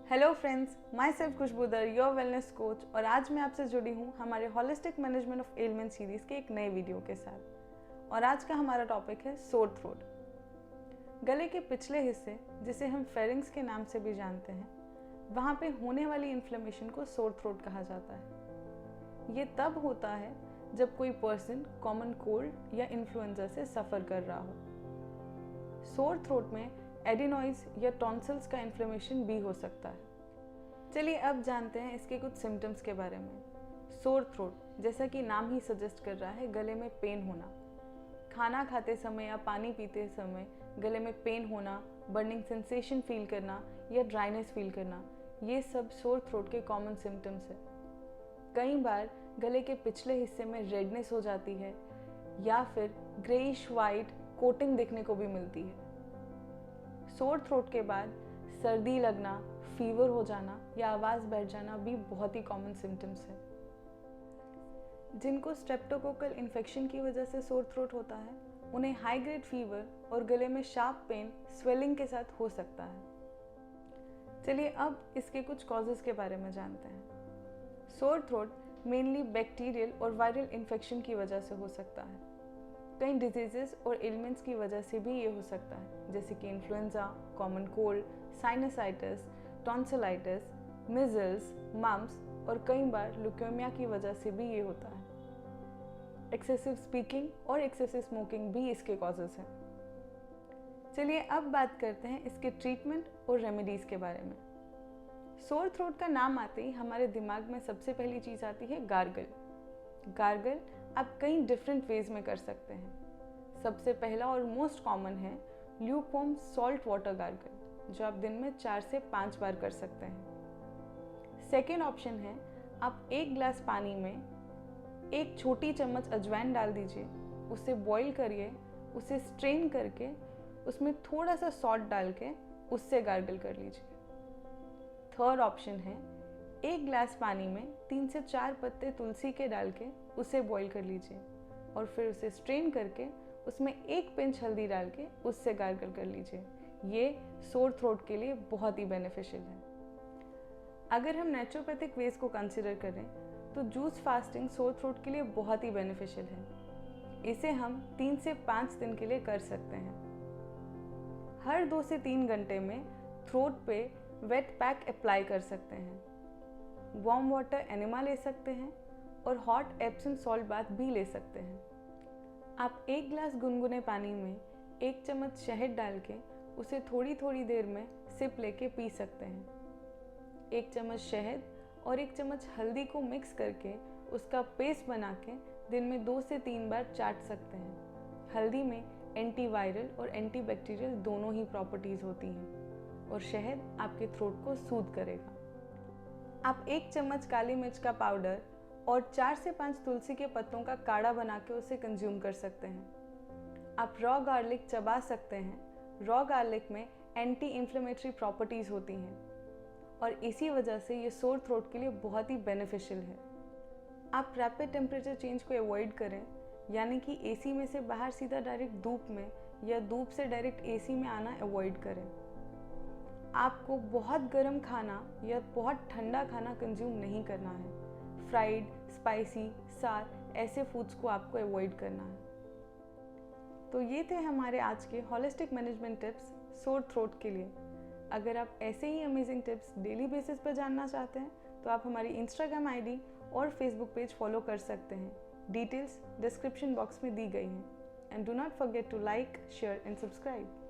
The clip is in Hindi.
Hello friends, myself Khushbudar, your wellness coach, और आज मैं आपसे जुड़ी हूँ हमारे holistic management of element series के एक नए वीडियो के साथ। और आज का हमारा टॉपिक है सोर थ्रोट। गले के पिछले हिस्से, जिसे हम फेरिंग्स के नाम से भी जानते हैं, वहाँ पे होने वाली इन्फ्लेमेशन को सोर थ्रोट कहा जाता है। ये तब होता है जब कोई पर्सन कॉमन कोल्ड या इन्फ्लुएंजा से सफ़र कर रहा हो। सोर थ्रोट में एडिनॉइड्स या टॉन्सिल्स का इन्फ्लेमेशन भी हो सकता है। चलिए अब जानते हैं इसके कुछ सिम्टम्स के बारे में। सोर थ्रोट, जैसा कि नाम ही सजेस्ट कर रहा है, गले में पेन होना। खाना खाते समय या पानी पीते समय गले में पेन होना, बर्निंग सेंसेशन फील करना या ड्राइनेस फील करना, ये सब सोर थ्रोट के कॉमन सिम्टम्स है। कई बार गले के पिछले हिस्से में रेडनेस हो जाती है या फिर ग्रेइश वाइट कोटिंग देखने को भी मिलती है। सोर थ्रोट के बाद सर्दी लगना, फीवर हो जाना या आवाज़ बैठ जाना भी बहुत ही कॉमन सिम्टम्स है। जिनको स्ट्रेप्टोकोकल इन्फेक्शन की वजह से सोर थ्रोट होता है, उन्हें हाई ग्रेड फीवर और गले में शार्प पेन, स्वेलिंग के साथ हो सकता है। चलिए अब इसके कुछ कॉजेज़ के बारे में जानते हैं। सोर थ्रोट मेनली बैक्टीरियल और वायरल इन्फेक्शन की वजह से हो सकता है। कई डिजीजेस और एलिमेंट्स की वजह से भी ये हो सकता है, जैसे कि influenza, common cold, sinusitis, tonsillitis, measles, mumps और कई बार ल्यूकेमिया की वजह से भी ये होता है। एक्सेसिव स्पीकिंग और एक्सेसिव स्मोकिंग भी इसके कॉजेज हैं। चलिए अब बात करते हैं इसके ट्रीटमेंट और रेमेडीज़ के बारे में। सोर थ्रोट का नाम आते ही हमारे दिमाग में सबसे पहली चीज़ आती है गार्गल। गार्गल आप कई डिफरेंट वेज में कर सकते हैं। सबसे पहला और मोस्ट कॉमन है ल्यूकवार्म सॉल्ट वाटर गार्गल, जो आप दिन में 4 से 5 बार कर सकते हैं। सेकेंड ऑप्शन है, आप 1 ग्लास पानी में 1 छोटी चम्मच अजवाइन डाल दीजिए, उसे बॉईल करिए, उसे स्ट्रेन करके उसमें थोड़ा सा सॉल्ट डाल के उससे गार्गल कर लीजिए। थर्ड ऑप्शन है, 1 ग्लास पानी में 3 से 4 पत्ते तुलसी के डाल के उसे बॉईल कर लीजिए और फिर उसे स्ट्रेन करके उसमें 1 पिंच हल्दी डाल के उससे गार्गल कर लीजिए। ये सोर थ्रोट के लिए बहुत ही बेनिफिशियल है। अगर हम नेचुरोपैथिक वेज को कंसिडर करें तो जूस फास्टिंग सोर थ्रोट के लिए बहुत ही बेनिफिशियल है। इसे हम 3 से 5 दिन के लिए कर सकते हैं। हर 2 से 3 घंटे में थ्रोट पे वेट पैक अप्लाई कर सकते हैं। वार्म वाटर एनिमा ले सकते हैं और हॉट एप्सम सॉल्ट बाथ भी ले सकते हैं। आप 1 ग्लास गुनगुने पानी में 1 चम्मच शहद डाल के उसे थोड़ी थोड़ी देर में सिप लेके पी सकते हैं। 1 चम्मच शहद और 1 चम्मच हल्दी को मिक्स करके उसका पेस्ट बना के दिन में 2 से 3 बार चाट सकते हैं। हल्दी में एंटीवायरल और एंटीबैक्टीरियल दोनों ही प्रॉपर्टीज़ होती हैं और शहद आपके थ्रोट को सूद करेगा। आप 1 चम्मच काली मिर्च का पाउडर और 4 से 5 तुलसी के पत्तों का काढ़ा बना के उसे कंज्यूम कर सकते हैं। आप रॉ गार्लिक चबा सकते हैं। रॉ गार्लिक में एंटी इन्फ्लेमेटरी प्रॉपर्टीज़ होती हैं और इसी वजह से ये सोर थ्रोट के लिए बहुत ही बेनिफिशियल है। आप रैपिड टेम्परेचर चेंज को अवॉइड करें, यानी कि एसी में से बाहर सीधा डायरेक्ट धूप में या धूप से डायरेक्ट एसी में आना अवॉइड करें। आपको बहुत गर्म खाना या बहुत ठंडा खाना कंज्यूम नहीं करना है। फ्राइड, स्पाइसी, सार ऐसे फूड्स को आपको अवॉइड करना है। तो ये थे हमारे आज के holistic management tips sore throat के लिए। अगर आप ऐसे ही अमेजिंग टिप्स डेली बेसिस पर जानना चाहते हैं तो आप हमारी इंस्टाग्राम आईडी और फेसबुक पेज फॉलो कर सकते हैं। डिटेल्स डिस्क्रिप्शन बॉक्स में दी गई हैं। And do not forget to like, share and subscribe.